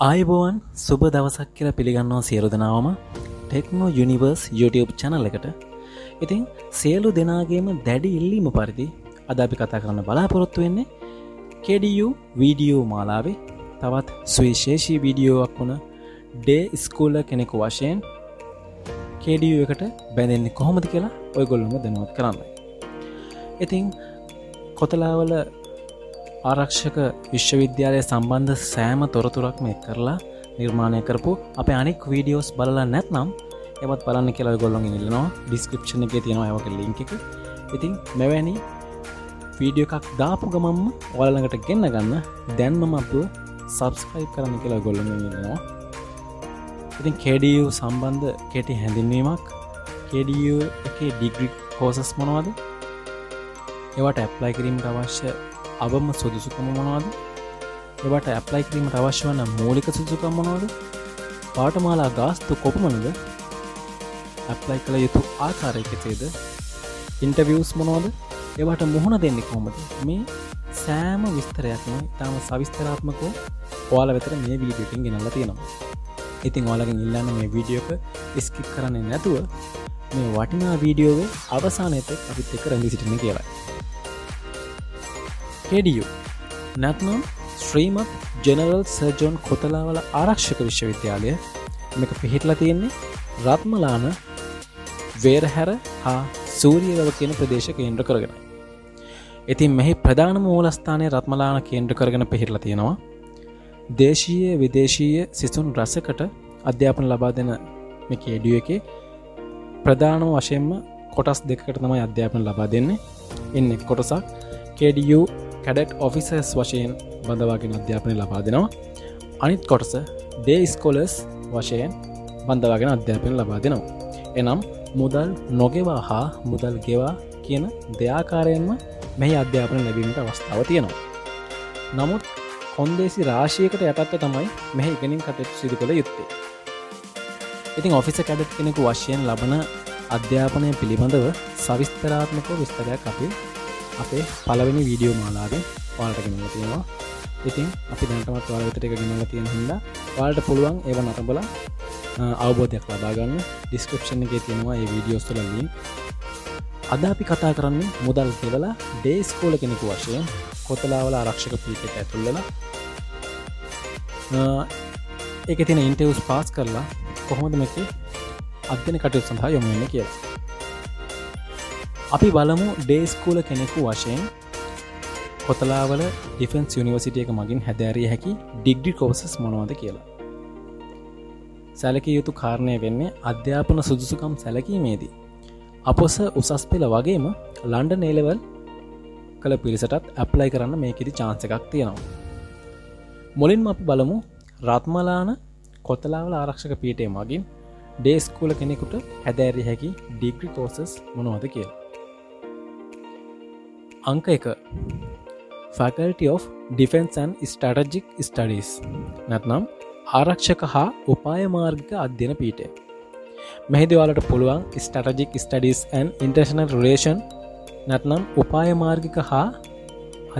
ආයුබෝවන් සුබ දවසක් කියලා පිළිගන්නවා සියලු දෙනාවම ටෙක්නෝ යුනිවර්ස් YouTube channel එකට. ඉතින් සියලු දෙනාගේම දැඩි ඉල්ලීම පරිදි අද අපි කතා කරන්න බලාපොරොත්තු වෙන්නේ KDU වීඩියෝ මාලාවේ තවත් සුවිශේෂී වීඩියෝවක් වුණ ඩේ ස්කූලර් කෙනෙකු වශයෙන් KDU එකට බැඳෙන්නේ කොහොමද කියලා ඔයගොල්ලෝම දැනුවත් කරන්නයි. ඉතින් කොතලාවල ආරක්ෂක විශ්වවිද්‍යාලය සම්බන්ධ සෑම තොරතුරක්ම එක් කරලා නිර්මාණය කරපු අපේ අනෙක් වීඩියෝස් බලලා නැත්නම් ඒවත් බලන්න කියලා ඔයගොල්ලෝගෙන් ඉල්ලනවා. ඩිස්ක්‍රිප්ෂන් එකේ තියෙනවා ඒවගේ ලින්ක් එක. ඉතින් මෙවැනි වීඩියෝ එකක් දාපු ගමන්ම ඔයාලා ළඟට ගෙන්න ගන්න දැන්මම අපිව subscribe කරන්න කියලා ඔයගොල්ලෝගෙන් ඉල්ලනවා. ඉතින් KDU සම්බන්ධ කෙටි හැඳින්වීමක්, KDU එකේ ඩිග්‍රී කෝසස් මොනවද? ඒවට ඇප්ලයි කිරීමට අවශ්‍ය අවම සුදුසුකම මොනවද? ඒවට ඇප්ලයි කිරීමට අවශ්‍ය වන මූලික සුදුසුකම් මොනවද? පාඨමාලා ගාස්තු කොපමණද? ඇප්ලයි කළ යුතු ආකාරය කෙසේද? ඉන්ටර්විව්ස් මොනවද? ඒවට මුහුණ දෙන්නේ කොහොමද? මේ සෑම විස්තරයක්ම ඉතාම සවිස්තරාත්මකව ඔයාලා වෙතට මේ වීඩියෝ එකෙන් ගෙනල්ලා තියෙනවා. ඉතින් ඔයාලගෙන් ඉල්ලන්නේ මේ වීඩියෝ එක ස්කිප් කරන්නේ නැතුව මේ වටිනා වීඩියෝවේ අවසානයේත් අපිත් එක්ක රැඳී සිටින්න කියලා. KDU නැත්නම් ශ්‍රීමත් ජෙනරල් සර්ජන් කොතලාවල ආරක්ෂක විශ්වවිද්‍යාලය මේක පිහිටලා තියෙන්නේ රත්මලාන වේරහැර හා සූරියවැව කියන ප්‍රදේශ කේන්ද්‍ර කරගෙන. ඉතින් මෙහි ප්‍රධානම මූලස්ථානය රත්මලාන කේන්ද්‍ර කරගෙන පිහිටලා තියෙනවා. දේශීය විදේශීය සිසුන් රසකට අධ්‍යාපන ලබා දෙන මේ KDU එකේ ප්‍රධානම වශයෙන්ම කොටස් දෙකකට තමයි අධ්‍යාපන ලබා දෙන්නේ. ඉන්න එක් කොටසක් KDU කැඩට් ඔෆිසර්ස් වශයෙන් බඳවාගෙන අධ්‍යාපනය ලබා දෙනවා. අනිත් කොටස ඩේ ස්කෝලර්ස් වශයෙන් බඳවාගෙන අධ්‍යාපනය ලබා දෙනවා. එනම් මුදල් නොගෙවා හා මුදල් ගෙවා කියන දෙආකාරයෙන්ම මෙහි අධ්‍යාපනය ලැබීමට අවස්ථාව තියෙනවා. නමුත් කොන්දේසි රාශියකට යටත්ව තමයි මෙහි ඉගෙනීම් කටයුතු සිදු කළ යුත්තේ. ඉතින් ඔෆිසර් කැඩට් කෙනෙකු වශයෙන් ලබන අධ්‍යාපනය පිළිබඳව සවිස්තරාත්මක විස්තරයක් අපේ පළවෙනි වීඩියෝ මාලාවෙන් ඔයාලට ගෙනල්ලා තියෙනවා. ඉතින් අපි දැනටමත් ඔයාලා වෙතට එක ගෙනල්ලා තියෙන හින්දා ඔයාලට පුළුවන් ඒව නරඹලා අවබෝධයක් ලබා ගන්න. ඩිස්ක්‍රිප්ෂන් එකේ තියෙනවා මේ වීඩියෝස් වල ලින්ක්. අද අපි කතා කරන්නේ මුදල් ගෙවලා ඩේ ස්කෝල කෙනෙකු වශයෙන් කොතලාවල ආරක්ෂක පීඨයට ඇතුල් වෙලා ඒකේ තියෙන ඉන්ටර්විව්ස් පාස් කරලා කොහොමද මේකේ අධ්‍යයන කටයුතු සඳහා යොමු වෙන්නේ කියලා. අපි බලමු ඩේ ස්කෝල කෙනෙකු වශයෙන් කොතලාවල ඩිෆෙන්ස් යුනිවර්සිටි එක මගින් හැදෑරිය හැකි ඩිග්‍රී කෝසස් මොනවද කියලා. සැලකිය යුතු කාරණය වෙන්නේ අධ්‍යාපන සුදුසුකම් සැලකීමේදී අපොස උසස් පෙළ වගේම ලන්ඩන් A level කළ පිරිසටත් ඇප්ලයි කරන්න මේකෙදි chance එකක් තියෙනවා. මුලින්ම අපි බලමු රත්මලාන කොතලාවල ආරක්ෂක පීඨය මගින් ඩේ ස්කෝල කෙනෙකුට හැදෑරිය හැකි ඩිග්‍රී කෝසස් මොනවද කියලා. අංක 1 Faculty of Defense and Strategic Studies නැත්නම් ආරක්ෂක හා උපාය මාර්ගික අධ්‍යයන පීඨය. මෙහිදී ඔයාලට පුළුවන් Strategic Studies and International Relation නැත්නම් උපාය මාර්ගික හා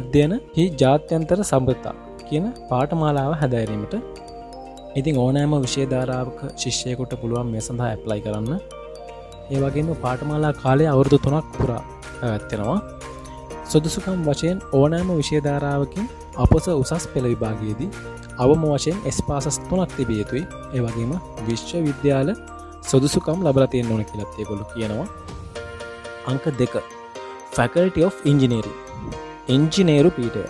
අධ්‍යයන හි ජාත්‍යන්තර සම්බන්ධතා කියන පාඨමාලාව හැදෑරීමට. ඉතින් ඕනෑම විෂය ධාරාවක ශිෂ්‍යයෙකුට පුළුවන් මේ සඳහා ඇප්ලයි කරන්න. ඒ වගේම පාඨමාලා කාලය අවුරුදු 3ක් පුරා පැවැත්වෙනවා. සුදුසුකම් වශයෙන් ඕනෑම විෂය ධාරාවකින් අපොස උසස් පෙළ විභාගයේදී අවම වශයෙන් S පාසස් 3ක් තිබිය යුතුයි. ඒ වගේම විශ්වවිද්‍යාල සුදුසුකම් ලැබලා තියෙන්න ඕන කියලා ඒගොල්ලෝ කියනවා. අංක 2 Faculty of Engineering ඉංජිනේරු පීඨය.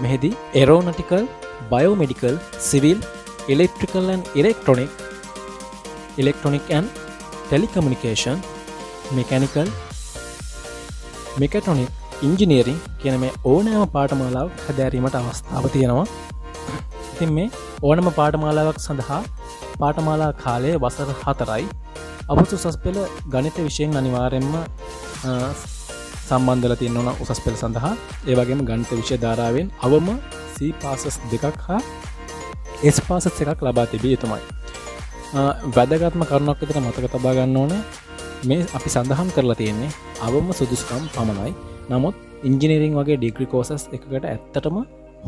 මෙහිදී Aeronautical, Biomedical, Civil, Electrical and Electronic and Telecommunication, Mechanical, Mechatronic engineering කියන මේ ඕනෑම පාඨමාලාවක් හැදෑරීමට අවස්ථාව තියෙනවා. ඉතින් මේ ඕනෑම පාඨමාලාවක් සඳහා පාඨමාලා කාලය වසර 4යි. අපොස උසස් පෙළ ගණිත විෂයෙන් අනිවාර්යයෙන්ම සම්බන්ධලා තියෙන්න ඕන උසස් පෙළ සඳහා. ඒ වගේම ගණිත විෂය ධාරාවෙන් අවම C පාසස් 2ක් හා S පාසස් 1ක් ලබා තිබිය යුතුමයි. වැදගත්ම කරුණක් විදිහට මතක තබා ගන්න ඕනේ මේ අපි සඳහන් කරලා තියෙන්නේ අවම සුදුසුකම් පමණයි. නමුත් ඉංජිනේරින් වගේ ඩිග්‍රී කෝසස් එකකට ඇත්තටම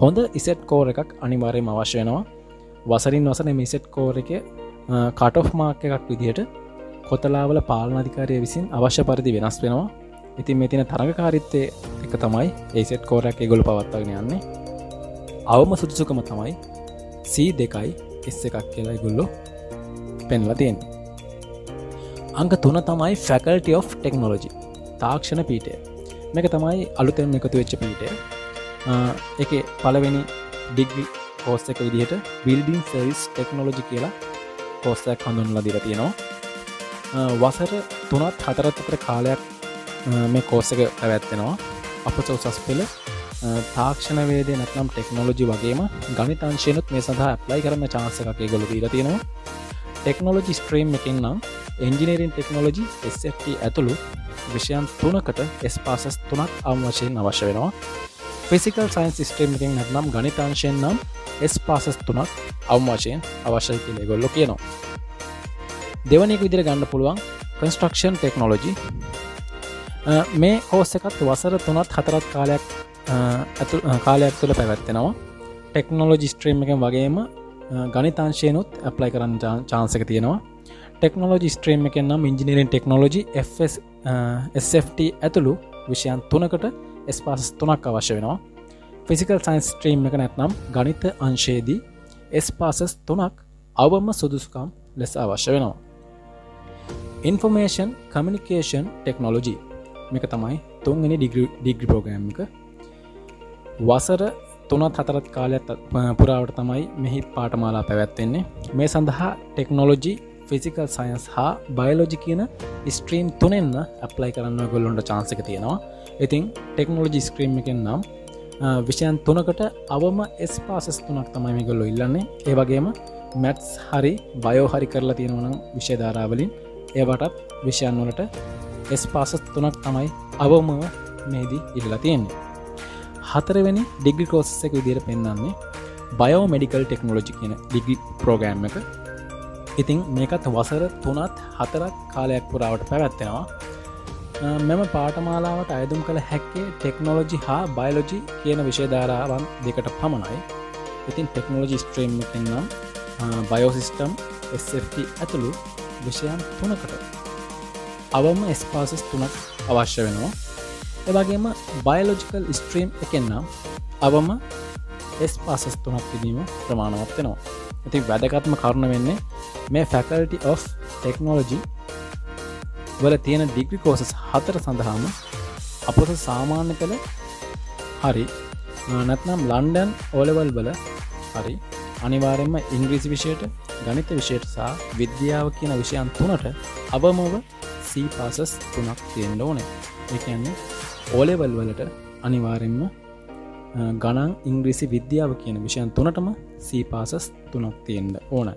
හොඳ ඉසෙට් කෝර් එකක් අනිවාර්යයෙන්ම අවශ්‍ය වෙනවා. වසරින් වසර මේ සෙට් කෝර් එකේ කට් ඔෆ් මාක් එකක් විදිහට කොතලාවල පාලන අධිකාරිය විසින් අවශ්‍ය පරිදි වෙනස් වෙනවා. ඉතින් මේ තියෙන තරඟකාරීත්වය එක තමයි ඒ සෙට් කෝර් එක ඒගොල්ලෝ පවත්වාගෙන යන්නේ. අවම සුදුසුකම තමයි C2යි S1ක් කියලා ඒගොල්ලෝ පෙන්ලා තියෙන්නේ. අංක 3 තමයි Faculty of Technology තාක්ෂණ පීඨය. මේක තමයි අලුතෙන් එකතු වෙච්ච පීඨය. ඒකේ පළවෙනි ඩිග්‍රී කෝස් එක විදිහට Building Service Technology කියලා කෝස් එකක් හඳුන්වලා දීලා තියෙනවා. වසර 3ත් 4ත් අතර කාලයක් මේ කෝස් එක පැවැත්වෙනවා. අපොස උසස් පෙළ තාක්ෂණ වේදේ නැත්නම් ටෙක්නොලොජි වගේම ගණිත අංශයනොත් මේ සඳහා ඇප්ලයි කරන්න chance එකක් ඒගොල්ලෝ දීලා තියෙනවා. ටෙක්නොලොජි ස්ට්‍රීම් එකෙන් නම් එන්ජිනියරින් ටෙක්නොලොජි SFT ඇතුළු විෂයන් 3කට S passes 3ක් අවම වශයෙන් අවශ්‍ය වෙනවා. ෆිසිකල් සයන්ස් ස්ට්‍රීම් එකෙන් නැත්නම් ගණිත අංශයෙන් නම් S passes 3ක් අවම වශයෙන් අවශ්‍යයි කියලා ඒගොල්ලෝ කියනවා. දෙවැනි එක විදිහට ගන්න පුළුවන් කන්ස්ට්‍රක්ෂන් ටෙක්නොලොජි. මේ කෝස් එකත් වසර 3ත් 4ත් කාලයක් තුළ පැවැත්වෙනවා. ටෙක්නොලොජි ස්ට්‍රීම් එකෙන් වගේම ගණිත අංශයනොත් ඇප්ලයි කරන්න chance එක තියෙනවා. ටෙක්නොලොජි ස්ට්‍රීම් එකෙන් නම් ඉන්ජිනියරින් ටෙක්නොලොජි SFT ඇතුළු විෂයන් 3කට S passes 3ක් අවශ්‍ය වෙනවා. ෆිසිකල් සයන්ස් ස්ට්‍රීම් එක නැත්නම් ගණිත අංශයේදී S passes 3ක් අවම සුදුසුකම් ලෙස අවශ්‍ය වෙනවා. ඉන්ෆර්මේෂන් කමියුනිකේෂන් ටෙක්නොලොජි මේක තමයි තුන්වෙනි ඩිග්‍රී ප්‍රෝග්‍රෑම් එක. වසර 3ත් 4ත් කාලයක් පුරාවට තමයි මෙහි පාඨමාලා පැවැත්වෙන්නේ. මේ සඳහා ටෙක්නොලොජි, ෆිසිකල් සයන්ස් හා බයොලොජි කියන ස්ට්‍රීම් තුනෙන්ම ඇප්ලයි කරන්න ඔයගොල්ලොන්ට chance එක තියෙනවා. ඉතින් ටෙක්නොලොජි ස්ට්‍රීම් එකෙන් නම් විෂයන් 3කට අවම S passes 3ක් තමයි මේගොල්ලෝ ඉල්ලන්නේ. ඒ වගේම මැත්ස් හරි බයෝ හරි කරලා තියෙනවා නම් විෂය ධාරාවලින් ඒවටත් විෂයන් වලට S passes 3ක් තමයි අවම මේදී ඉල්ලලා තියෙන්නේ. හතරවෙනි ඩිග්‍රී කෝස් එක විදිහට පෙන්වන්නේ බයෝමෙඩිකල් ටෙක්නොලොජි කියන ඩිග්‍රී ප්‍රෝග්‍රෑම් එක. ඉතින් මේකත් වසර 3ත් 4ක් කාලයක් පුරාවට පැවැත්වෙනවා. මෙම පාඨමාලාවට අයදුම් කළ හැක්කේ ටෙක්නොලොජි හා බයොලොජි කියන විෂය ධාරාවන් දෙකට පමණයි. ඉතින් ටෙක්නොලොජි ස්ට්‍රීම් එකෙන් නම් බයෝසිස්ටම් SFT ඇතුළු විෂයන් 3කට අවම S passes 3ක් අවශ්‍ය වෙනවා. ඒ වගේම බයොලොජිකල් ස්ට්‍රීම් එකෙන් නම් අවම S passes 3ක් තිබීම ප්‍රමාණවත් වෙනවා. ඉතින් වැදගත්ම කරුණ වෙන්නේ මේ Faculty of Technology වල තියෙන ඩිග්‍රී කෝසස් 4 සඳහාම අපොස සාමාන්‍ය පෙළ හරි නැත්නම් ලන්ඩන් O level වල හරි අනිවාර්යයෙන්ම ඉංග්‍රීසි විෂයට, ගණිත විෂයට සහ විද්‍යාව කියන විෂයන් 3ට අවමව C passes 3ක් තියෙන්න ඕනේ. ඒ කියන්නේ O level වලට අනිවාර්යයෙන්ම ගණන්, ඉංග්‍රීසි, විද්‍යාව කියන විෂයන් 3ටම C passes 3ක් තියෙන්න ඕන.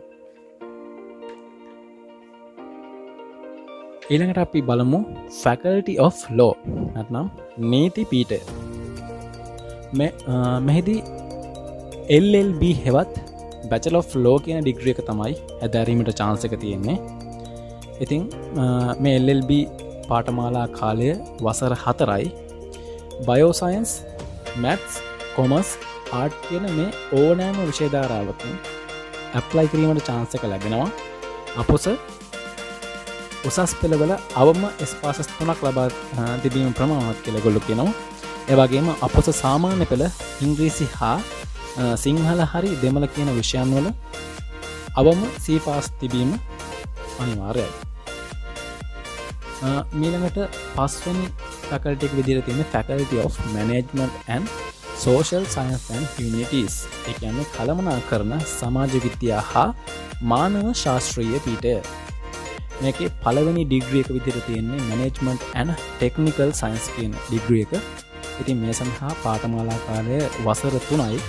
ඊළඟට අපි බලමු Faculty of Law නැත්නම් නීති පීඨය. මෙහිදී LLB හෙවත් Bachelor of Law කියන ඩිග්‍රී එක තමයි ඇදෑරීමට chance එක තියෙන්නේ. ඉතින් මේ LLB පාඨමාලා කාලය වසර 4යි. බයෝසයන්ස්, මැත්ස්, කොමර්ස්, ආර්ට් කියන මේ ඕනෑම විෂය ධාරාවකින් ඇප්ලයි කිරීමට chance එක ලැබෙනවා. අපොස උසස් පෙළවල අවම S passes 3ක් ලබා තිබීම ප්‍රමාණවත් කියලා ඒගොල්ලෝ කියනවා. ඒ වගේම අපොස සාමාන්‍ය පෙළ ඉංග්‍රීසි හා සිංහල හරි දෙමළ කියන විෂයන් වල අවම C pass තිබීම අනිවාර්යයි. ඊළඟට පස්වෙනි ෆැකල්ටි එක විදිහට තියෙන Faculty of Management and Social Science and Humanities. ඒ කියන්නේ කළමනාකරණ, සමාජ විද්‍යා හා මානව ශාස්ත්‍රීය පීඨය. මේකේ පළවෙනි ඩිග්‍රී එක විදිහට තියෙන්නේ Management and Technical Science කියන ඩිග්‍රී එක. ඉතින් මේ සඳහා පාඨමාලා කාලය වසර 3යි.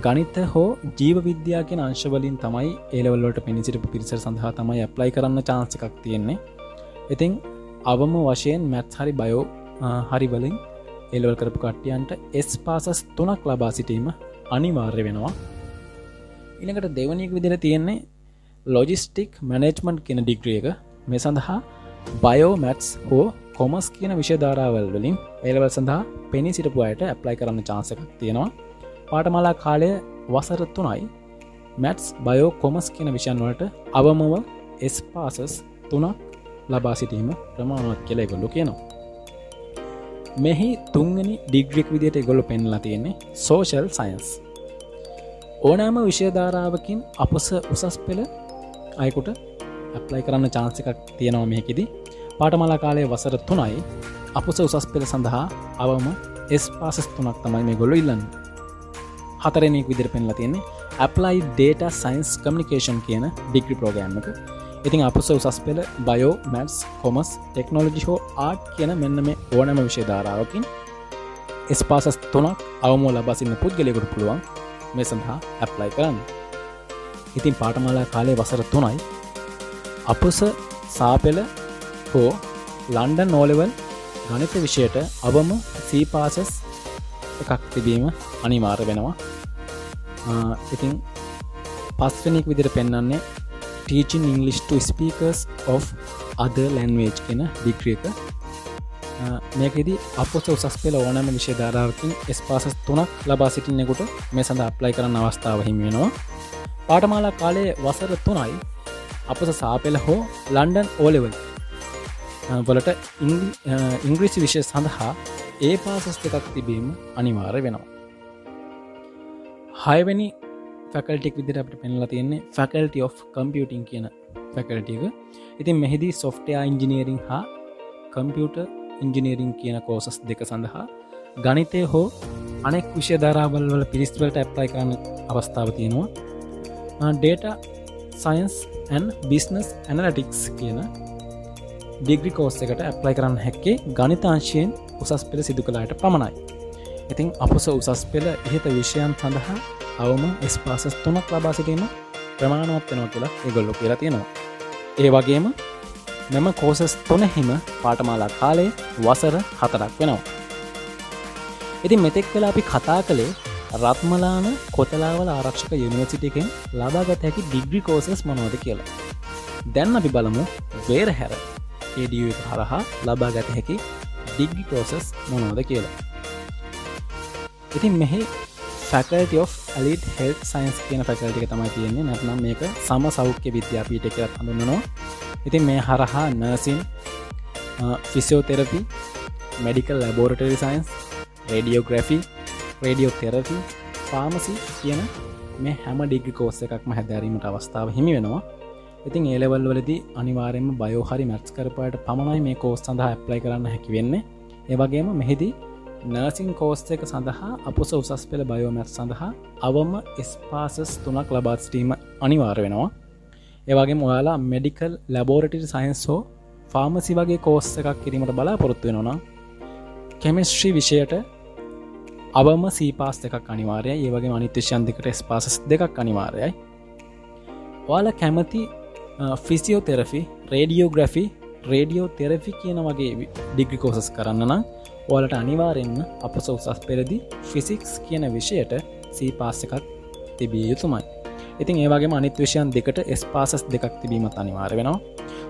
ගණිත හෝ ජීව විද්‍යා කියන අංශ වලින් තමයි A level වලට පෙනී සිටපු පිරිස සඳහා තමයි ඇප්ලයි කරන්න chance එකක් තියෙන්නේ. ඉතින් අවම වශයෙන් මැත්ස් හරි බයෝ හරි වලින් A level කරපු කට්ටියන්ට S passes 3ක් ලබා සිටීම අනිවාර්ය වෙනවා. ඊළඟට දෙවෙනි එක විදිහට තියෙන්නේ Logistic Management කියන ඩිග්‍රී එක. මේ සඳහා බයෝ, මැත්ස් හෝ කොමර්ස් කියන විෂය ධාරාවල් වලින් A level සඳහා පෙනී සිටපු අයට ඇප්ලයි කරන්න chance එකක් තියෙනවා. පාඨමාලා කාලය වසර 3යි. මැත්ස් බයෝ කොමස් කියන විෂයන් වලට අවමව S passes 3ක් ලබා සිටීම ප්‍රමාණවත් කියලා ඒගොල්ලෝ කියනවා. මෙහි තුන්වෙනි ඩිග්‍රී එක විදිහට ඒගොල්ලෝ පෙන්වලා තියෙන්නේ social science. ඕනෑම විෂය ධාරාවකින් අපොස උසස් පෙළ අයෙකුට ඇප්ලයි කරන්න chance එකක් තියෙනවා මේකෙදි. පාඨමාලා කාලයේ වසර 3යි අපොස උසස් පෙළ සඳහා අවම S passes 3ක් තමයි මේගොල්ලෝ ඉල්ලන්නේ. හතරවෙනි එක විදිහට පෙන්වලා තියෙන්නේ Applied Data Science Communication කියන ඩිග්‍රී ප්‍රෝග්‍රෑම් එක. ඉතින් අපොස උසස් පෙළ බයෝ, මැත්ස්, කොමර්ස්, ටෙක්නොලොජි හෝ ආර්ට් කියන මෙන්න මේ ඕනෑම විෂය ධාරාවකින් S passes 3ක් අවම ලබා සිටින පුද්ගලයෙකුට පුළුවන් මේ සඳහා ඇප්ලයි කරන්න. ඉතින් පාඨමාලා කාලයේ වසර 3යි අපොස සාපෙළ හෝ ලන්ඩන් O level ගණිත විෂයට අවම C passes එකක් තිබීම අනිවාර්ය වෙනවා. ඉතින් පස්වෙනි එක විදිහට පෙන්වන්නේ Teaching English to Speakers of Other Language කියන ඩිග්‍රී එක. මේකෙදි අපොස උසස් පෙළ ඕනෑම විෂය ධාරාවකින් S passes 3ක් ලබා සිටින්නෙකුට මේ සඳහා ඇප්ලයි කරන්න අවස්ථාව හිමි වෙනවා. පාඨමාලා කාලයේ වසර 3යි අපොස සාපෙළ හෝ ලන්ඩන් O level වලට ඉංග්‍රීසි විෂය සඳහා A passes දෙකක් තිබීම අනිවාර්ය වෙනවා. 6 වෙනි ෆැකල්ටි එක විදිහට අපිට පෙන්වලා තියෙන්නේ Faculty of Computing කියන ෆැකල්ටි එක. ඉතින් මෙහිදී software engineering හා computer engineering කියන courses දෙක සඳහා ගණිතය හෝ අනෙක් විෂය ධාරාවල් වල පිරිස් වලට apply කරන්න අවස්ථාව තියෙනවා. Data Science and Business Analytics කියන ඩිග්‍රී කෝස් එකට apply කරන්න හැක්කේ ගණිත අංශයෙන් උසස් පෙළ සිදු කළ අයට පමණයි. ඉතින් අපොස උසස් පෙළ ඉහත විෂයන් සඳහා අවම S passes 3ක් ලබා සිටීම ප්‍රමාණවත් වෙනවා කියලා ඒගොල්ලෝ කියලා තියෙනවා. ඒ වගේම මෙම කෝසස් 3හිම පාඨමාලා කාලය වසර 4ක් වෙනවා. ඉතින් මෙතෙක් වෙලා අපි කතා කළේ රත්මලාන කොතලාවල ආරක්ෂක යුනිවර්සිටි එකෙන් ලබාගත හැකි ඩිග්‍රී කෝසස් මොනවද කියලා. දැන් අපි බලමු වේරහැර ADU එක හරහා ලබාගත හැකි ඩිග්‍රී කෝසස් මොනවද කියලා. ඉතින් මෙහි Faculty of Allied Health Science කියන ෆැකල්ටි එක තමයි තියෙන්නේ. නැත්නම් මේක සම සෞඛ්‍ය විද්‍යාපීඨය කියලා හඳුන්වනවා. ඉතින් මේ හරහා nursing, physiotherapy, medical laboratory science, radiography, radiotherapy, pharmacy කියන මේ හැම ඩිග්‍රී කෝස් එකක්ම හැදෑරීමට අවස්ථාව හිමි වෙනවා. ඉතින් A level වලදී අනිවාර්යයෙන්ම බයෝ හරි මැත්ස් කරපාට පමණයි මේ කෝස් සඳහා ඇප්ලයි කරන්න හැකි වෙන්නේ. ඒ වගේම මෙහිදී නර්සිං කෝස් එක සඳහා අපොස උසස් පෙළ බයෝ මැත්ස් සඳහා අවම S passes 3ක් ලබා සිටීම අනිවාර්ය වෙනවා. ඒ වගේම ඔයාලා මෙඩිකල් ලැබොරටරි සයන්ස් හෝ ෆාමසි වගේ කෝස් එකක් කිරීමට බලාපොරොත්තු වෙනවා නම් කෙමිස්ට්‍රි විෂයට අවම C pass එකක් අනිවාර්යයි. ඒ වගේම අනිත් විෂයන් දෙකට S passes දෙකක් අනිවාර්යයි. ඔයාලා කැමති ෆිසියෝതെරපි, රේඩියෝග්‍රැෆි, රේඩියෝതെරපි කියන වගේ ඩිග්‍රී කෝසස් කරන්න නම් ඔයාලට අනිවාර්යෙන්ම අපොස උසස් පෙළදී ෆිසික්ස් කියන විෂයට C pass එකක් තිබිය යුතුමයි. ඉතින් ඒ වගේම අනිත් විෂයන් දෙකට S passes දෙකක් තිබීමත් අනිවාර්ය වෙනවා.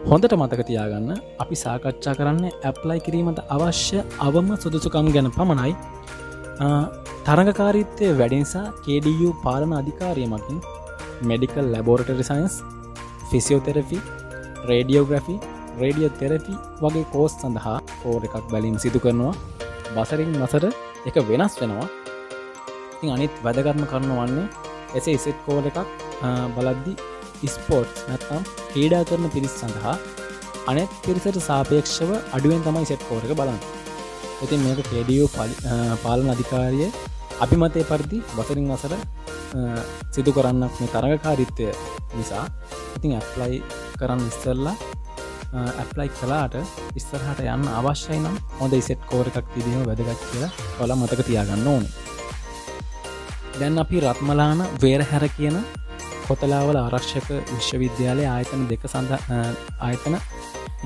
හොඳට මතක තියාගන්න අපි සාකච්ඡා කරන්නේ ඇප්ලයි කිරීමට අවශ්‍ය අවම සුදුසුකම් ගැන පමණයි. තරඟකාරීත්වය වැඩි නිසා KDU පාලන අධිකාරිය මගින් මෙඩිකල් ලැබොරටරි සයන්ස්, ෆිසියෝതെරපි, රේඩියෝග්‍රැෆි, රේඩියෝതെරපි වගේ කෝස් සඳහා කෝර් එකක් බැලීම සිදු කරනවා. වසරින් වසර එක වෙනස් වෙනවා. ඉතින් අනිත් වැදගත්ම කරුණ වන්නේ එසේ ඉසෙට් කෝර් එකක් බලද්දී ස්පෝර්ට්ස් නැත්නම් ක්‍රීඩා කරන පිරිස් සඳහා අනෙක් පිරිසට සාපේක්ෂව අඩුවෙන් තමයි සෙට් කෝර් එක බලන්නේ. ඉතින් මේක KDU පාලන අධිකාරිය අභිමතය පරිදි වසරින් වසර සිදු කරන්නක් මේ තරඟකාරීත්වය නිසා. ඉතින් ඇප්ලයි කරන්න ඉස්සෙල්ලා ඇප්ලයි කළාට ඉස්සරහට යන්න අවශ්‍යයි නම් හොඳ ඉසෙට් කෝර් එකක් තිබීම වැදගත් කියලා ඔයාලා මතක තියාගන්න ඕනේ. දැන් අපි රත්මලාන වේරහැර කියන කොතලාවල ආරක්ෂක විශ්වවිද්‍යාලයේ ආයතන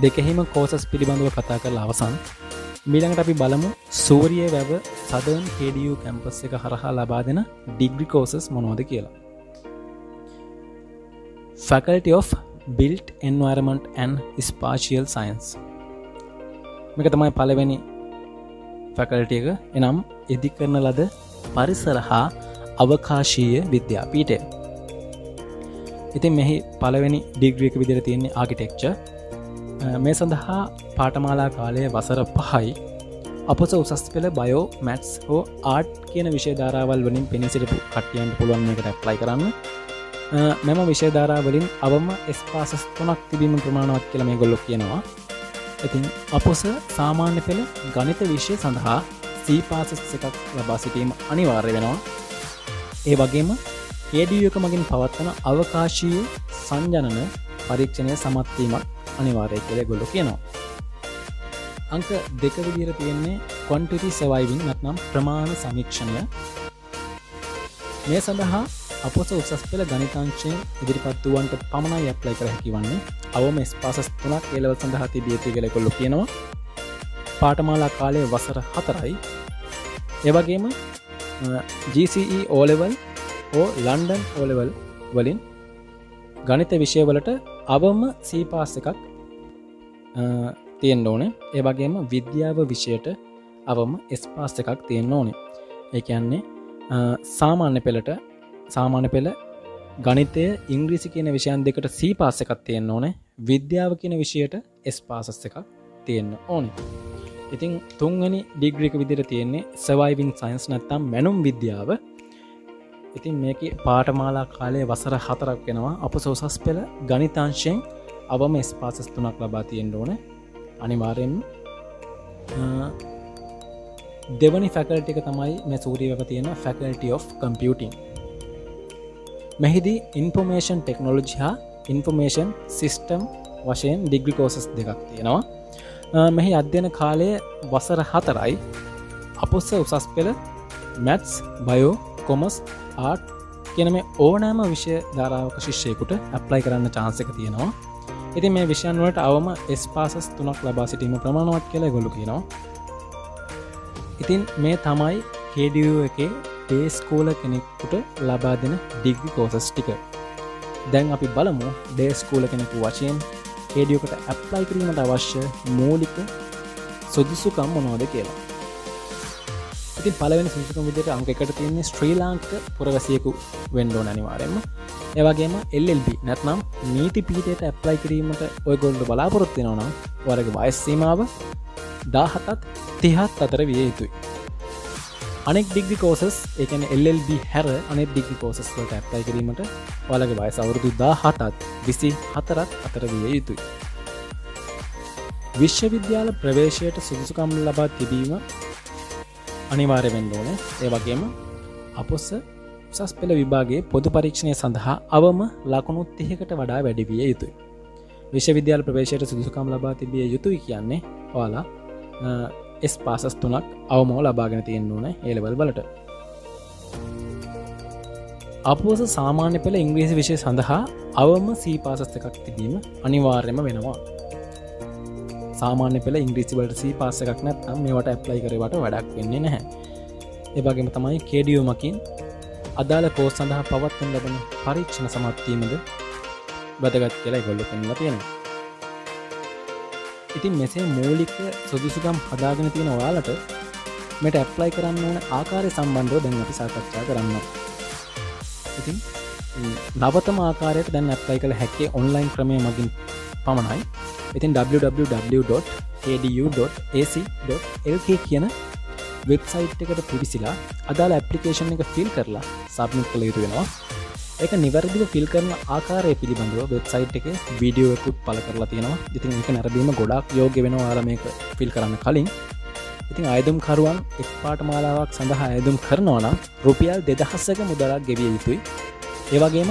දෙකෙහිම කෝසස් පිළිබඳව කතා කරලා අවසන්. ඊළඟට අපි බලමු සූරිය වැව සදර්න් KDU කැම්පස් එක හරහා ලබා දෙන ඩිග්‍රී කෝසස් මොනවද කියලා. Faculty of Built Environment and Spatial Science. මේක තමයි පළවෙනි ෆැකල්ටි එක. එනම් ඉදි කරන ලද පරිසර හා අවකාශීය විද්‍යාපීඨය. ඉතින් මෙහි පළවෙනි ඩිග්‍රී එක විදිහට තියෙන්නේ ආකිටෙක්චර්. මේ සඳහා පාඨමාලා කාලය වසර 5යි. අපොස උසස් පෙළ බයෝ, මැත්ස් හෝ ආර්ට් කියන විෂය ධාරාවල් වලින් පෙනී සිටපු කට්ටියන්ට පුළුවන් මේකට ඇප්ලයි කරන්න. මෙම විෂය ධාරාවලින් අවම S පාසස් 3ක් තිබීම ප්‍රමාණවත් කියලා මේගොල්ලෝ කියනවා. ඉතින් අපොස සාමාන්‍ය පෙළ ගණිත විෂය සඳහා C පාසස් එකක් ලබා සිටීම අනිවාර්ය වෙනවා. ඒ වගේම KDU එක මගින් පවත්වන අවකාශීය සංජනන පරීක්ෂණය සමත් වීමක් අනිවාර්යයි කියලා ඒගොල්ලෝ කියනවා. අංක 2 විදිහට තියෙන්නේ quantity surviving නැත්නම් ප්‍රමාණ සමීක්ෂණය. මේ සඳහා අපොස උසස් පෙළ ගණිතාංශයෙන් ඉදිරිපත් වූවන්ට පමණයි ඇප්ලයි කර හැකි වන්නේ. අවම S පාසස් 3ක් A level සඳහා තිබිය යුතුයි කියලා ඒගොල්ලෝ කියනවා. පාඨමාලා කාලය වසර 4යි. ඒ වගේම GCE O level හෝ ලන්ඩන් O level වලින් ගණිත විෂය වලට අවම C පාස් එකක් තියෙන්න ඕනේ. ඒ වගේම විද්‍යාව විෂයට අවම S පාස් එකක් තියෙන්න ඕනේ. ඒ කියන්නේ සාමාන්‍ය පෙළ ගණිතය ඉංග්‍රීසි කියන විෂයන් දෙකට C පාස් එකක් තියෙන්න ඕනේ. විද්‍යාව කියන විෂයට S පාසස් එකක් තියෙන්න ඕනේ. ඉතින් තුන්වෙනි ඩිග්‍රී එක විදිහට තියෙන්නේ surviving science නැත්නම් මැනුම් විද්‍යාව. ඉතින් මේකේ පාඨමාලා කාලය වසර 4ක් වෙනවා. අපොස උසස් පෙළ ගණිතාංශයෙන් අවම S පාසස් 3ක් ලබා තියෙන්න ඕනේ. අනිවාර්යෙන්ම දෙවනි ෆැකල්ටි එක තමයි මේ සූරියවැව තියෙන Faculty of Computing. මෙහිදී Information Technology හා Information System වශයෙන් ඩිග්‍රී කෝසස් දෙකක් තියෙනවා. මෙහි අධ්‍යයන කාලය වසර 4යි. අපොස උසස් පෙළ Maths, Bio, Commerce, Art කියන මේ ඕනෑම විෂය ධාරාවක ශිෂ්‍යයෙකුට ඇප්ලයි කරන්න chance එක තියෙනවා. ඉතින් මේ විෂයන් වලට අවම S පාසස් 3ක් ලබා සිටීම ප්‍රමාණවත් කියලා ඒගොල්ලෝ කියනවා. ඉතින් මේ තමයි KDU එකේ day school කෙනෙකුට ලබා දෙන ඩිග්‍රී කෝසස් ටික. දැන් අපි බලමු day school කෙනෙකු වශයෙන් KDU එකට ඇප්ලයි කිරීමට අවශ්‍ය මූලික සුදුසුකම් මොනවද කියලා. ඉතින් පළවෙනි සුදුසුකම් විදිහට අංක 1ට තියෙන්නේ ශ්‍රී ලාංකික පුරවැසියෙකු වෙන්න ඕන අනිවාර්යයෙන්ම. ඒ වගේම LLB නැත්නම් නීති පීඨයට ඇප්ලයි කිරීමට ඔයගොල්ලෝ බලාපොරොත්තු වෙනවා නම් ඔයාලගේ වයස් සීමාව 17ත් 30ත් අතර විය යුතුයි. අනෙක් ඩිග්‍රී කෝසස් ඒ කියන්නේ LLB හැර අනෙක් ඩිග්‍රී කෝසස් වලට ඇප්ලයි කිරීමට ඔයාලගේ වයස අවුරුදු 17ත් 24ත් අතර විය යුතුයි. විශ්වවිද්‍යාල ප්‍රවේශයට සුදුසුකම් ලබා තිබීම අනිවාර්ය වෙන්න ඕනේ. ඒ වගේම අපොස උසස් පෙළ විභාගයේ පොදු පරීක්ෂණය සඳහා අවම ලකුණු 30කට වඩා වැඩි විය යුතුයි. විශ්වවිද්‍යාල ප්‍රවේශයට සුදුසුකම් ලබා තිබිය යුතුයි කියන්නේ ඔයාලා S පාසස් 3ක් අවමව ලබාගෙන තියෙන්න ඕනේ A level වලට. අපොස සාමාන්‍ය පෙළ ඉංග්‍රීසි විෂය සඳහා අවම C පාසස් එකක් තිබීම අනිවාර්යම වෙනවා. සාමාන්‍ය පෙළ ඉංග්‍රීසි වලට C පාස් එකක් නැත්නම් මේවට ඇප්ලයි කරුවට වැඩක් වෙන්නේ නැහැ. ඒ වගේම තමයි KDU මකින් අදාළ කෝස් සඳහා පවත්වන ලබන පරීක්ෂණ සමත් වීමද වැදගත් කියලා ඒගොල්ලෝ පෙන්නලා තියෙනවා. ඉතින් මෙසේ මූලික සුදුසුකම් හදාගෙන තියෙන ඔයාලට මේට ඇප්ලයි කරන්න ඕන ආකාරය සම්බන්ධව දැන් අපි සාකච්ඡා කරනවා. ඉතින් නවතම ආකාරයට දැන් ඇප්ලයි කළ හැකි ඔන්ලයින් ක්‍රමය මගින් පමණයි. ඉතින් www.adu.ac.lk කියන වෙබ්සයිට් එකට පිවිසිලා අදාළ ඇප්ලිකේෂන් එක ෆිල් කරලා සබ්මිට් කළ යුතු වෙනවා. ඒක නිවැරදිව ෆිල් කරන ආකාරය පිළිබඳව වෙබ්සයිට් එකේ වීඩියෝ එකකුත් පළ කරලා තියෙනවා. ඉතින් ඒක නැරඹීම ගොඩාක් යෝග්‍ය වෙනවා ඔයාලා මේක ෆිල් කරන්න කලින්. ඉතින් ආයුධම් කරුවන් එක් පාඨමාලාවක් සඳහා ආයුධම් කරනවා නම් රුපියල් 2000ක මුදලක් ගෙවිය යුතුයි. ඒ වගේම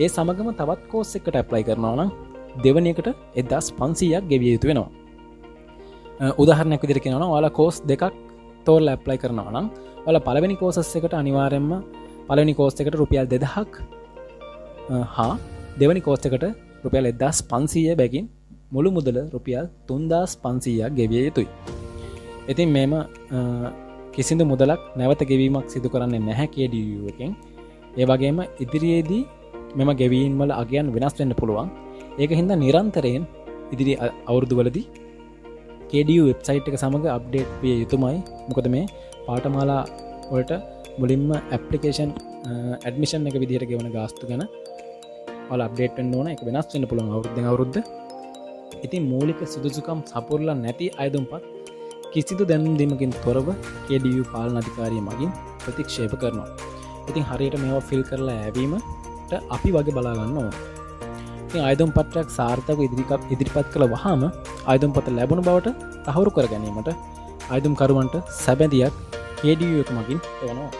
ඒ සමගම තවත් කෝස් එකකට ඇප්ලයි කරනවා නම් දෙවෙනි එකට 1500ක් ගෙවිය යුතු වෙනවා. උදාහරණයක් විදිහට කියනවා නම් ඔයාලා කෝස් දෙකක් තෝරලා ඇප්ලයි කරනවා නම් ඔයාලා පළවෙනි කෝසස් එකට අනිවාර්යයෙන්ම පළවෙනි කෝස් එකට රුපියල් 2000ක් හා දෙවෙනි කෝස් එකට රුපියල් 1500 බැගින් මුළු මුදල රුපියල් 3500ක් ගෙවිය යුතුයි. ඉතින් මේම කිසිදු මුදලක් නැවත ගෙවීමක් සිදු කරන්නේ නැහැ KDU එකෙන්. ඒ වගේම ඉදිරියේදී මෙම ගෙවීම් වල අගයන් වෙනස් වෙන්න පුළුවන්. ඒක හින්දා නිරන්තරයෙන් ඉදිරි අවුරුදුවලදී KDU වෙබ්සයිට් එක සමග අප්ඩේට් විය යුතුමයි. මොකද මේ පාඨමාලා වලට මුලින්ම ඇප්ලිකේෂන් ඇඩ්මිෂන් එක විදිහට ගෙවන ගාස්තු ගැන ඔයාලා අප්ඩේට් වෙන්න ඕන. ඒක වෙනස් වෙන්න පුළුවන් අවුරුද්දෙන් අවුරුද්ද. ඉතින් මූලික සුදුසුකම් සපුරලා නැති අයදුම්පත් කිසිදු දැනුම් දීමකින් තොරව KDU පාලන අධිකාරිය මගින් ප්‍රතික්ෂේප කරනවා. ඉතින් හරියට මේවා ෆිල් කරලා ඇවීමට අපි වගේ බලා ගන්න ඕන. ඉතින් අයදුම් පත්‍රයක් සාර්ථකව ඉදිරිපත් කළ වහාම අයදුම් පත ලැබුණු බවට තහවුරු කර ගැනීමට අයදුම්කරුවන්ට සැබැඳියක් KDU එක මගින් එවනවා.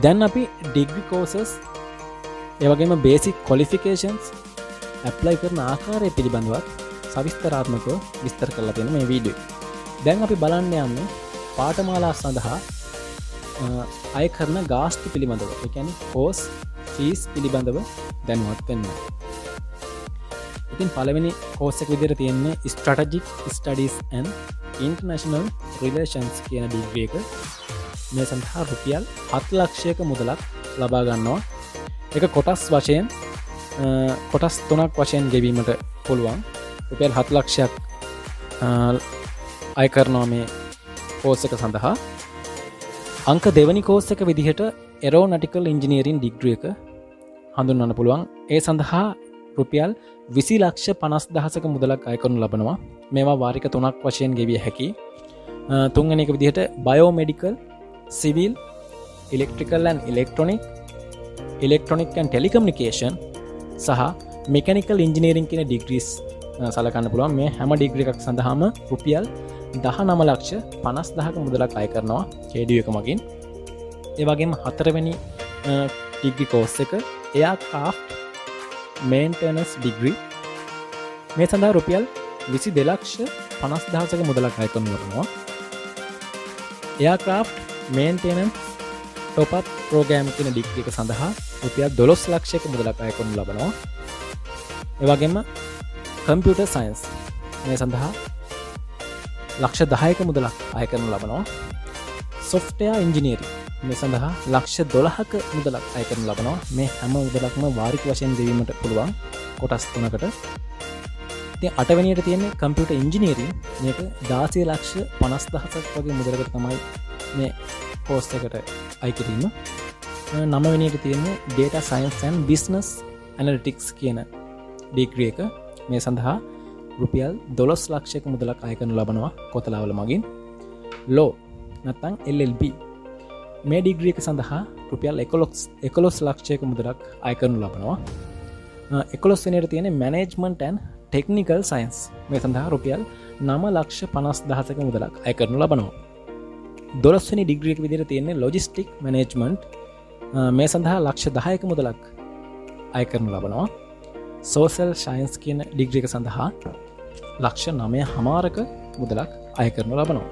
දැන් අපි ඩිග්‍රී කෝසස් ඒ වගේම බේසික් ක්වොලිෆිකේෂන්ස් ඇප්ලයි කරන ආකාරය පිළිබඳවත් සවිස්තරාත්මකව විස්තර කරලා තියෙන මේ වීඩියෝ. දැන් අපි බලන්න යන්නේ පාඨමාලා සඳහා අය කරන ගාස්තු පිළිබඳව. ඒ කියන්නේ කෝස් ෆීස් පිළිබඳව දැනුවත් වෙන්න. ඉතින් පළවෙනි කෝස් එක විදිහට තියෙන්නේ Strategic Studies and International Relations කියන ඩිග්‍රී එක. මේ සඳහා රුපියල් 7 ලක්ෂයක මුදලක් ලබා ගන්නවා. ඒක කොටස් වශයෙන් කොටස් 3ක් වශයෙන් ගෙවීමට පුළුවන්. රුපියල් 7 ලක්ෂයක් අය කරනවා මේ කෝස් එක සඳහා. අංක දෙවැනි කෝස් එක විදිහට Aeronautical Engineering ඩිග්‍රී එක හඳුන්වන්න පුළුවන්. ඒ සඳහා රුපියල් 20,50,000ක මුදලක් අය කරනු ලබනවා. මේවා වාරික 3ක් වශයෙන් ගෙවිය හැකි. තුන්වෙනි එක විදිහට Biomedical, Civil, Electrical and Electronic and Telecommunication සහ Mechanical Engineering කියන ඩිග්‍රීස් සලකන්න පුළුවන්. මේ හැම ඩිග්‍රී එකක් සඳහාම රුපියල් 19,50,000ක මුදලක් අය කරනවා KDU එක මගින්. ඒ වගේම හතරවෙනි ඩිග්‍රී කෝස් එක Aircraft Maintenance ඩිග්‍රී. මේ සඳහා රුපියල් 22,50,000ක මුදලක් අය කරනු ලබනවා. Aircraft Maintenance Top Up Program කියන ඩිග්‍රී එක සඳහා රුපියල් 12 ලක්ෂයක මුදලක් අය කරනු ලබනවා. ඒ වගේම Computer Science මේ සඳහා ලක්ෂ 10ක මුදලක් අය කරනු ලබනවා. Software Engineering මේ සඳහා ලක්ෂ 12ක මුදලක් අය කරනු ලබනවා. මේ හැම මුදලක්ම වාරික වශයෙන් දෙවීමට පුළුවන් කොටස් 3කට. ඉතින් 8 වෙනියට තියෙන්නේ Computer Engineering. මේක 16,50,000ක් වගේ මුදලකට තමයි මේ කෝස් එකට අය කිරීම. 9 වෙනියට තියෙන්නේ Data Science and Business Analytics කියන ඩිග්‍රී එක. මේ සඳහා රුපියල් 12 ලක්ෂයක මුදලක් අය කරනු ලබනවා කොතලාවල මගින්. Law නැත්නම් LLB මේ ඩිග්‍රී එක සඳහා රුපියල් 11 ලක්ෂයක මුදලක් අය කරනු ලබනවා. 11 වෙනියට තියෙන්නේ Management and Technical Science. මේ සඳහා රුපියල් 9,50,000ක මුදලක් අය කරනු ලබනවා. 12 වෙනි ඩිග්‍රී එක විදිහට තියෙන්නේ Logistic Management. මේ සඳහා ලක්ෂ 10ක මුදලක් අය කරනු ලබනවා. Social Science කියන ඩිග්‍රී එක සඳහා ලක්ෂ 9.5ක මුදලක් අය කරනු ලබනවා.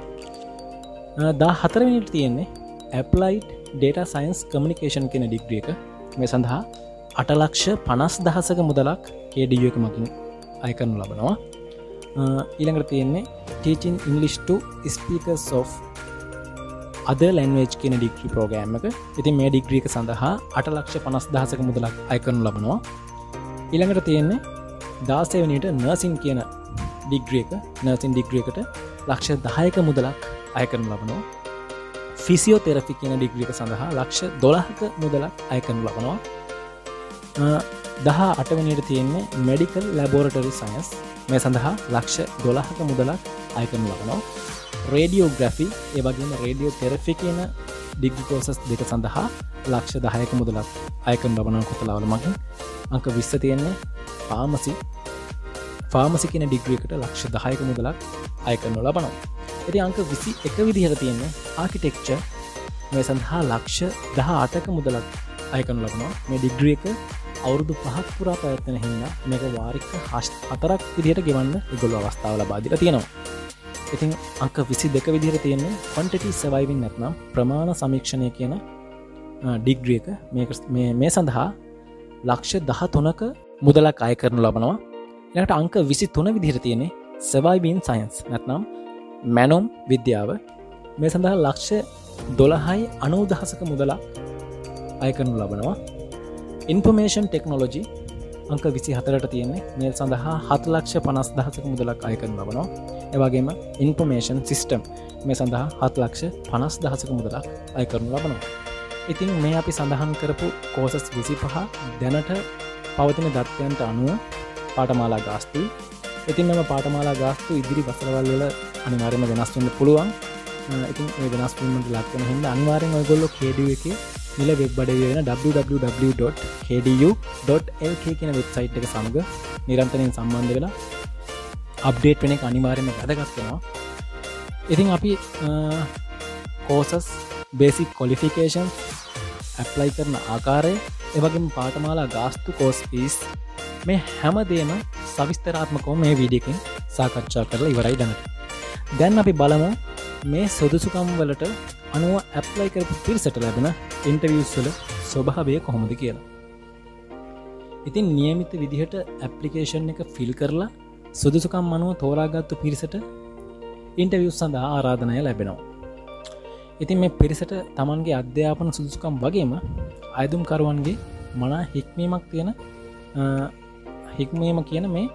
14 වෙනිට තියෙන්නේ Applied Data Science Communication කියන ඩිග්‍රී එක. මේ සඳහා 8,50,000ක මුදලක් KDU එක මගින් අය කරනු ලබනවා. ඊළඟට තියෙන්නේ Teaching English to Speakers of Other Language කියන ඩිග්‍රී ප්‍රෝග්‍රෑම් එක. ඉතින් මේ ඩිග්‍රී එක සඳහා 8,50,000ක මුදලක් අය කරනු ලබනවා. ඊළඟට තියෙන්නේ 16 වෙනියට නර්සින් කියන ඩිග්‍රී එක. නර්සින් ඩිග්‍රී එකට ලක්ෂ 10ක මුදලක් අය කරනු ලබනවා. ෆිසියෝതെරපි කියන ඩිග්‍රී එක සඳහා ලක්ෂ 12ක මුදලක් අය කරනු ලබනවා. 18 වෙනියට තියෙන්නේ මෙඩිකල් ලැබොරටරි සයන්ස්. මේ සඳහා ලක්ෂ 12ක මුදලක් අය කරනු ලබනවා. රේඩියෝග්‍රැෆි ඒ වගේම රේඩියෝതെරපි කියන ඩිග්‍රී කෝසස් දෙක සඳහා ලක්ෂ 10ක මුදලක් අය කරනු ලබනවා කොතලාවල මගින්. අංක 20 තියෙන්නේ ෆාමසි කියන ඩිග්‍රී එකට ලක්ෂ 10ක මුදලක් අය කරනු ලබනවා. ඉතින් අංක 21 විදිහට තියෙන්නේ ආකිටෙක්චර්. මේ සඳහා ලක්ෂ 18ක මුදලක් අය කරනු ලබනවා. මේ ඩිග්‍රී එක අවුරුදු 5ක් පුරා පැවැත්වෙන හින්දා මේක වාරික 4ක් විදිහට ගෙවන්න ඒගොල්ලෝ අවස්ථාව ලබා දීලා තියෙනවා. ඉතින් අංක 22 විදිහට තියෙන්නේ quantity surviving නැත්නම් ප්‍රමාණ සමීක්ෂණය කියන ඩිග්‍රී එක. මේ සඳහා ලක්ෂ 13ක මුදලක් අය කරනු ලබනවා. ඊළඟට අංක 23 විදිහට තියෙන්නේ surviving science නැත්නම් මැනොම් විද්‍යාව. මේ සඳහා ලක්ෂ 12.90ක මුදලක් අය කරනු ලබනවා. information technology අංක 24ට තියෙන්නේ මේ සඳහා 7,50,000ක මුදලක් අය කරනු ලබනවා. ඒ වගේම information system මේ සඳහා 7,50,000ක මුදලක් අය කරනු ලබනවා. ඉතින් මේ අපි සඳහන් කරපු කෝසස් 25 දැනට පවතින දත්තයන්ට අනුව පාඨමාලා ගාස්තුයි. ඉතින් මෙම පාඨමාලා ගාස්තු ඉදිරි වසරවල් වල අනිවාර්යයෙන්ම වෙනස් වෙන්න පුළුවන්. ඉතින් ඒ වෙනස් වීමට ලක් වෙන හින්දා අනිවාර්යෙන් ඔයගොල්ලෝ KDU එකේ නිල වෙබ් අඩවිය වෙන www.kdu.lk කියන වෙබ්සයිට් එක සමග නිරන්තරයෙන් සම්බන්ධ වෙලා අප්ඩේට් වෙන එක අනිවාර්යයෙන්ම වැදගත් වෙනවා. ඉතින් අපි courses, basic qualifications, apply කරන ආකාරය, ඒ වගේම පාඨමාලා ගාස්තු, course fees මේ හැමදේම සවිස්තරාත්මකව මේ වීඩියෝ එකෙන් සාකච්ඡා කරලා ඉවරයි දැනට. දැන් අපි බලමු මේ සුදුසුකම් වලට අනුව ඇප්ලයි කරපු පිරිසට ලැබෙන ඉන්ටර්වියුස් වල ස්වභාවය කොහොමද කියලා. ඉතින් નિયમિત විදිහට ඇප්ලිකේෂන් එක ෆිල් කරලා සුදුසුකම් අනුව තෝරාගත්තු පිරිසට ඉන්ටර්වියුස් සඳහා ආරාධනය ලැබෙනවා. ඉතින් මේ පිරිසට Tamanගේ අධ්‍යාපන සුදුසුකම් වගේම අයදුම්කරුවන්ගේ මනා හික්මීමක් තියෙන හික්මීම කියන මේ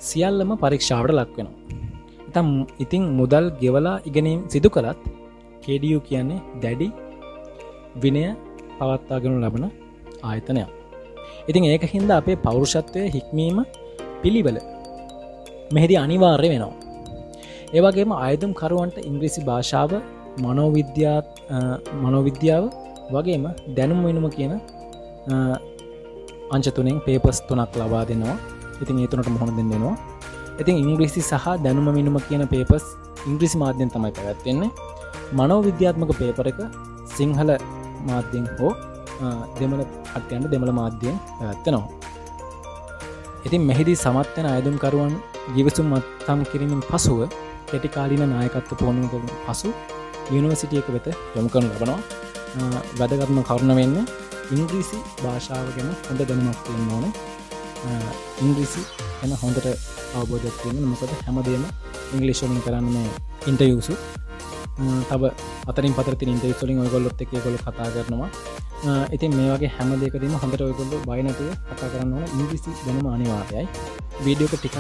සියල්ලම පරීක්ෂාවට ලක් වෙනවා. ඉතින් මුදල් ගෙවලා ඉගෙනීම සිදු කළත් KDU කියන්නේ දැඩි විනය පවත්වාගෙන ලබන ආයතනයක්. ඉතින් ඒක හින්දා අපේ පෞරුෂත්වයේ හික්මීම පිළිවෙල මෙහිදී අනිවාර්ය වෙනවා. ඒ වගේම අයදුම්කරුවන්ට ඉංග්‍රීසි භාෂාව, මනෝවිද්‍යාව වගේම දැනුම වෙනුම කියන අංශ තුනෙන් පේපර්ස් 3ක් ලබා දෙනවා. ඉතින් ඒ තුනට මොහොන දෙන්න වෙනවා. ඉතින් ඉංග්‍රීසි සහ දැනුම වෙනුම කියන පේපර්ස් ඉංග්‍රීසි මාධ්‍යයෙන් තමයි පැවැත්වෙන්නේ. මනෝවිද්‍යාත්මක පේපර් එක සිංහල මාධ්‍යයෙන් හෝ දෙමළ කට්ටියන්ට දෙමළ මාධ්‍යයෙන් පැවැත්වෙනවා. ඉතින් මෙහිදී සමත් වෙන අයදුම්කරුවන් ගිවිසුම් අත්සන් කිරීමෙන් පසුව කෙටි කාලීන නායකත්ව පුහුණුවකින් පසු යුනිවර්සිටි එක වෙත යොමු කරනු ලබනවා. වැදගත්ම කරුණ වෙන්නේ ඉංග්‍රීසි භාෂාව ගැන හොඳ දැනුමක් තියෙන්න ඕනේ. ඉංග්‍රීසි ගැන හොඳට අවබෝධයක් තියෙන්න. මොකද හැමදේම ඉංග්‍රීසි වලින් කරන්නේ මේ ඉන්ටර්වියුස්. තව අතරින් පතර තියෙන ඉන්ටර්වියුස් වලින් ඔයගොල්ලොත් එක්ක ඒගොල්ලෝ කතා කරනවා. ඉතින් මේ වගේ හැම දෙයකදීම හොඳට ඔයගොල්ලෝ බය නැතුව කතා කරන්න ඕන. ඉංග්‍රීසි දැනුම අනිවාර්යයි. වීඩියෝ එක ටිකක්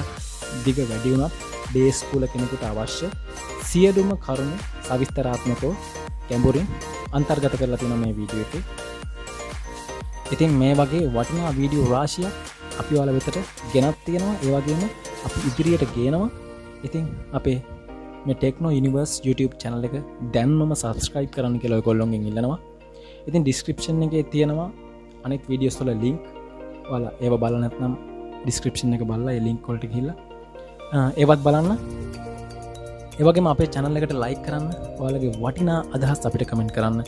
දිග වැඩි වුණත් ඩේ ස්කූල කෙනෙකුට අවශ්‍ය සියලුම කරුණු සවිස්තරාත්මකව ගැඹුරින් අන්තර්ගත කරලා තියෙනවා මේ වීඩියෝ එකේ. ඉතින් මේ වගේ වටිනා වීඩියෝ රාශියක් අපි ඔයාලා වෙතට ගෙනත් තියෙනවා. ඒ වගේම අපි ඉදිරියට ගේනවා. ඉතින් අපේ මේ ටෙක්නෝ යුනිවර්ස් YouTube channel එක දැන්වම subscribe කරන්න කියලා ඔයගොල්ලෝගෙන් ඉල්ලනවා. ඉතින් description එකේ තියෙනවා අනෙක් videos වල link. ඔයාලා ඒව බලන්න නැත්නම් description එක බලලා ඒ link වලට ගිහිල්ලා ඒවත් බලන්න. ඒ වගේම අපේ channel එකට like කරන්න. ඔයාලගේ වටිනා අදහස් අපිට comment කරන්න.